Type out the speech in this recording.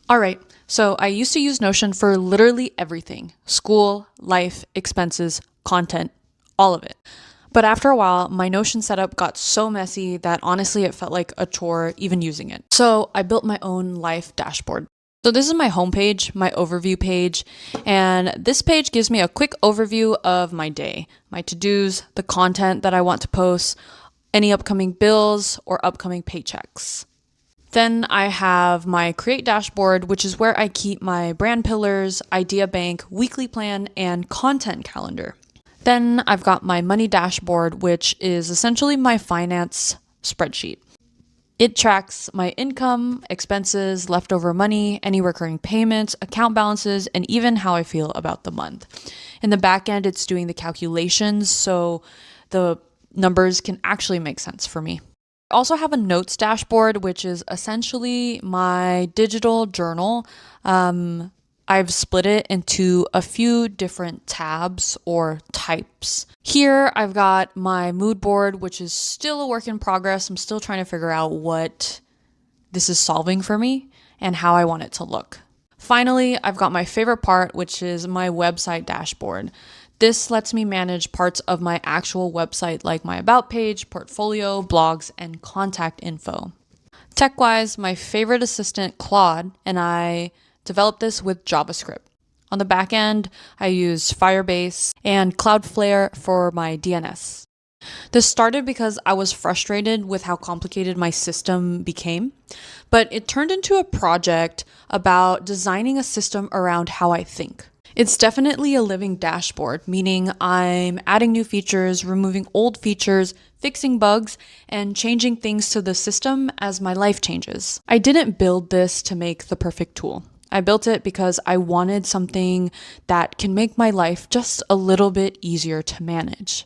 All right, so I used to use Notion for literally everything: school, life, expenses, content, all of it. But after a while, my Notion setup got so messy that honestly it felt like a chore even using it. So I built my own life dashboard. So this is my homepage, my overview page, and this page gives me a quick overview of my day, my to-dos, the content that I want to post, any upcoming bills or upcoming paychecks. Then I have my create dashboard, which is where I keep my brand pillars, idea bank, weekly plan, and content calendar. Then I've got my money dashboard, which is essentially my finance spreadsheet. It tracks my income, expenses, leftover money, any recurring payments, account balances, and even how I feel about the month. In the back end, it's doing the calculations, so the numbers can actually make sense for me. I also have a notes dashboard, which is essentially my digital journal. I've split it into a few different tabs or types. Here I've got my mood board, which is still a work in progress. I'm still trying to figure out what this is solving for me and how I want it to look. Finally, I've got my favorite part, which is my website dashboard. This lets me manage parts of my actual website like my about page, portfolio, blogs, and contact info. Tech-wise, my favorite assistant, Claude, and I developed this with JavaScript. On the back end, I use Firebase and Cloudflare for my DNS. This started because I was frustrated with how complicated my system became, but it turned into a project about designing a system around how I think. It's definitely a living dashboard, meaning I'm adding new features, removing old features, fixing bugs, and changing things to the system as my life changes. I didn't build this to make the perfect tool. I built it because I wanted something that can make my life just a little bit easier to manage.